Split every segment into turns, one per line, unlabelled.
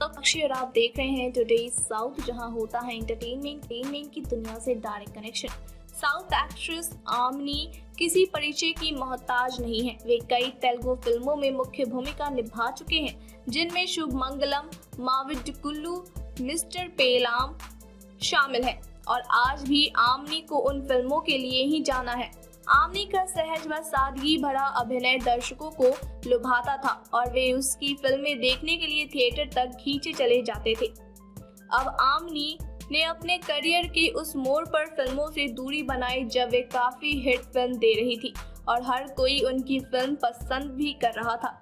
अक्षय और आप देख रहे हैं टुडे साउथ, जहां होता है एंटरटेनमेंट की दुनिया से डायरेक्ट कनेक्शन। साउथ एक्ट्रेस आमनी किसी परिचय की मोहताज नहीं है। वे कई तेलुगु फिल्मों में मुख्य भूमिका निभा चुके हैं, जिनमें शुभमंगलम, माविडकुल्लू, मिस्टर पेलाम शामिल है। और आज भी आमनी को उन फिल्मों के लिए ही जाना है। आमनी का सहज व सादगी भरा अभिनय दर्शकों को लुभाता था और वे उसकी फिल्में देखने के लिए थिएटर तक खींचे चले जाते थे। अब आमनी ने अपने करियर के उस मोड़ पर फिल्मों से दूरी बनाई जब वे काफी हिट फिल्म दे रही थी और हर कोई उनकी फिल्म पसंद भी कर रहा था।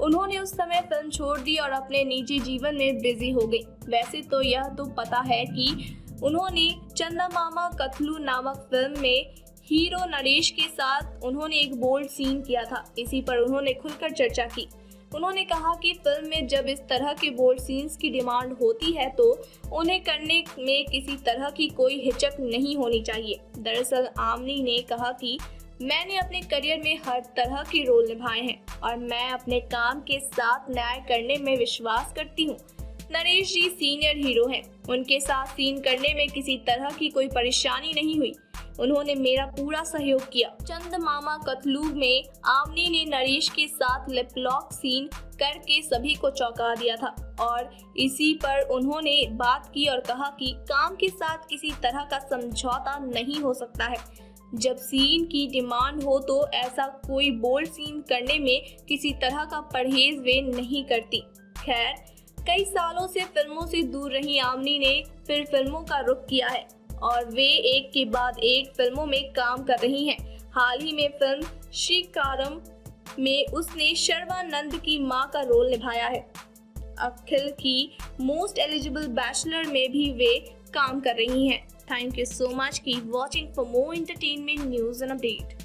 उन्होंने उस समय फिल्म छोड़ दी और अपने निजी जीवन में बिजी हो गई। वैसे तो यह तो पता है कि उन्होंने चंदामामा कथलू नामक फिल्म में हीरो नरेश के साथ उन्होंने एक बोल्ड सीन किया था। इसी पर उन्होंने खुलकर चर्चा की। उन्होंने कहा कि फिल्म में जब इस तरह के बोल्ड सीन्स की डिमांड होती है तो उन्हें करने में किसी तरह की कोई हिचक नहीं होनी चाहिए। दरअसल आमनी ने कहा कि मैंने अपने करियर में हर तरह के रोल निभाए हैं और मैं अपने काम के साथ न्याय करने में विश्वास करती हूँ। नरेश जी सीनियर हीरो हैं, उनके साथ सीन करने में किसी तरह की कोई परेशानी नहीं हुई। उन्होंने मेरा पूरा सहयोग किया। चंदमामा कथलू में आमनी ने नरेश के साथ लिप लॉक सीन करके सभी को चौंका दिया था और इसी पर उन्होंने बात की और कहा कि काम के साथ किसी तरह का समझौता नहीं हो सकता है। जब सीन की डिमांड हो तो ऐसा कोई बोल्ड सीन करने में किसी तरह का परहेज वे नहीं करती। खैर, कई सालों से फिल्मों से दूर रही आमनी ने फिर फिल्मों का रुख किया है और वे एक के बाद एक फिल्मों में काम कर रही हैं। हाल ही में फिल्म श्रीकारम में उसने शर्वानंद की मां का रोल निभाया है। अखिल की मोस्ट एलिजिबल बैचलर में भी वे काम कर रही हैं। Thank you so much, keep watching for more entertainment news and update.